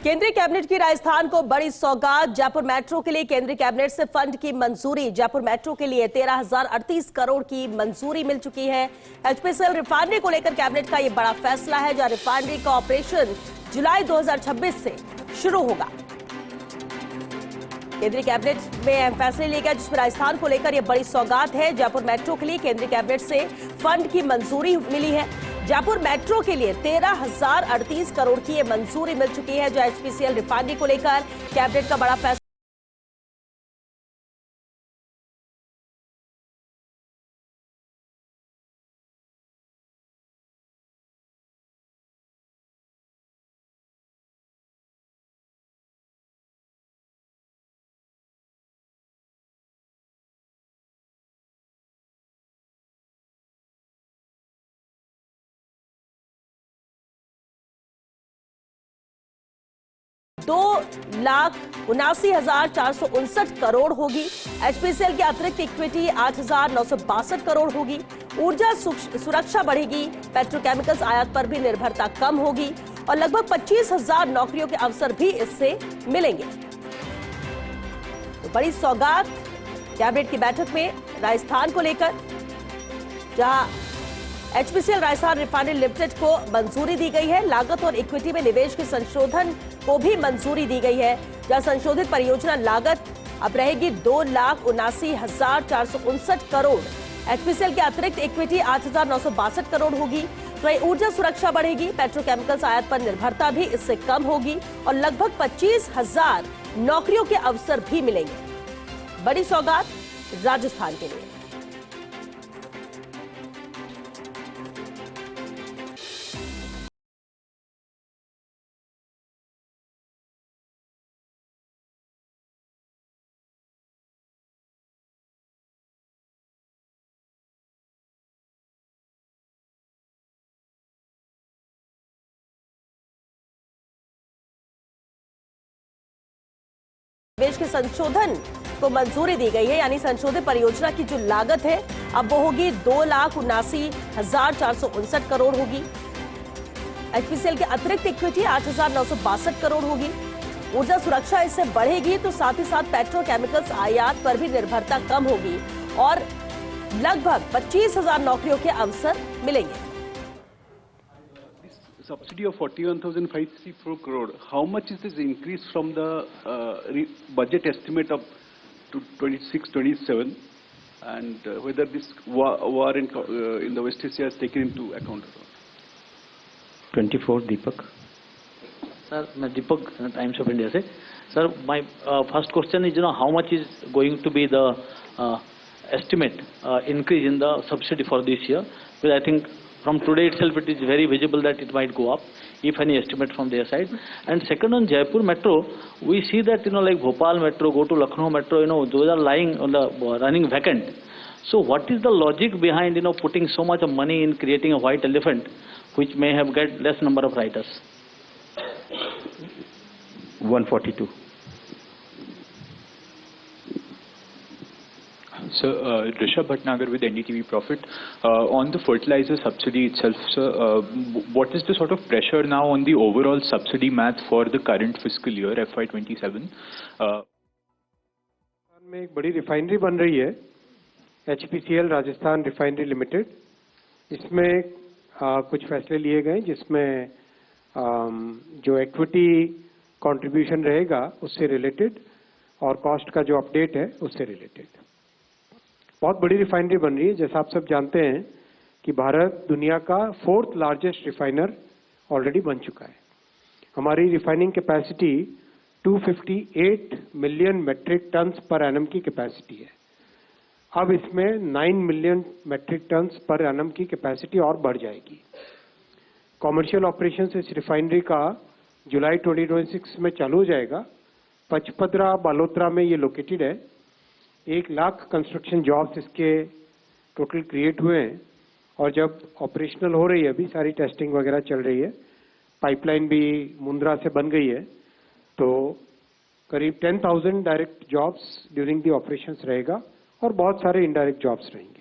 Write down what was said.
केंद्रीय कैबिनेट की राजस्थान को बड़ी सौगात। जयपुर मेट्रो के लिए केंद्रीय कैबिनेट से फंड की मंजूरी। जयपुर मेट्रो के लिए 13,038 करोड़ की मंजूरी मिल चुकी है। एचपीसीएल रिफाइनरी को लेकर कैबिनेट का यह बड़ा फैसला है, जहां रिफाइनरी का ऑपरेशन जुलाई 2026 से शुरू होगा। केंद्रीय कैबिनेट में अहम फैसले लिए गए, जिसमें राजस्थान को लेकर यह बड़ी सौगात है। जयपुर मेट्रो के लिए केंद्रीय कैबिनेट से फंड की मंजूरी मिली है। जयपुर मेट्रो के लिए 13,038 करोड़ की ये मंजूरी मिल चुकी है, जो एचपीसीएल रिफाइनरी को लेकर कैबिनेट का बड़ा फैसला। ₹2,79,459 करोड़ होगी। एचपीसीएल की अतिरिक्त इक्विटी 8,962 करोड़ होगी। ऊर्जा सुरक्षा बढ़ेगी। पेट्रोकेमिकल्स आयात पर भी निर्भरता कम होगी और लगभग 25,000 नौकरियों के अवसर भी इससे मिलेंगे। तो बड़ी सौगात कैबिनेट की बैठक में राजस्थान को लेकर, जहां एचपीसीएल राजस्थान रिफाइनरी लिमिटेड को मंजूरी दी गई है। लागत और इक्विटी में निवेश के संशोधन को भी मंजूरी दी गई है, जहां संशोधित परियोजना लागत अब रहेगी 2,79,459 करोड़। एचपीसीएल की अतिरिक्त इक्विटी 8,962 करोड़ होगी। तो ऊर्जा सुरक्षा बढ़ेगी। पेट्रोकेमिकल्स आयात पर निर्भरता भी इससे कम होगी और लगभग 25,000 नौकरियों के अवसर भी मिलेंगे। बड़ी सौगात राजस्थान के लिए। निवेश के संशोधन को मंजूरी दी गई है, यानी संशोधित परियोजना की जो लागत है अब वो होगी 2,79,459 करोड़ होगी। एचपीसीएल के अतिरिक्त इक्विटी 8,962 करोड़ होगी। ऊर्जा सुरक्षा इससे बढ़ेगी, तो साथ ही साथ पेट्रोकेमिकल्स आयात पर भी निर्भरता कम होगी और लगभग 25,000 नौकरियों के अवसर मिलेंगे। Subsidy of 41,534 crore. How much is this increase from the budget estimate of 26-27, and whether this war in the West Asia is taken into account? 24 Deepak. Sir, मैं दीपक टाइम्स ऑफ इंडिया से। Sir, my first question is, how much is going to be the estimate increase in the subsidy for this year? Because I think from today itself it is very visible that it might go up, if any estimate from their side. And second, on Jaipur Metro, we see that like Bhopal Metro, go to Lucknow Metro, those are lying on the running vacant. So what is the logic behind putting so much of money in creating a white elephant which may have get less number of riders? 142. Sir, Rishabh Bhatnagar with NDTV Profit. On the fertilizer subsidy itself, sir, what is the sort of pressure now on the overall subsidy math for the current fiscal year, FY27? में एक बड़ी refinery बन रही है, HPCL Rajasthan refinery limited. इसमें कुछ फैसले लिए गए, जिसमें जो इक्विटी कंट्रीब्यूशन रहेगा उससे रिलेटेड और कॉस्ट का जो अपडेट है उससे रिलेटेड। बहुत बड़ी रिफाइनरी बन रही है। जैसा आप सब जानते हैं कि भारत दुनिया का 4th लार्जेस्ट रिफाइनर ऑलरेडी बन चुका है। हमारी refining capacity 258 million metric tons per annum की कैपेसिटी है। अब इसमें 9 million metric tons per annum की कैपेसिटी और बढ़ जाएगी। कॉमर्शियल ऑपरेशन इस रिफाइनरी का जुलाई 2026 में चालू हो जाएगा। पचपदरा बालोतरा में ये लोकेटेड है। 1 लाख कंस्ट्रक्शन जॉब्स इसके टोटल क्रिएट हुए हैं और जब ऑपरेशनल हो रही है, अभी सारी टेस्टिंग वगैरह चल रही है, पाइपलाइन भी मुंद्रा से बन गई है, तो करीब 10,000 direct jobs during the operations रहेगा और बहुत सारे इनडायरेक्ट जॉब्स रहेंगे।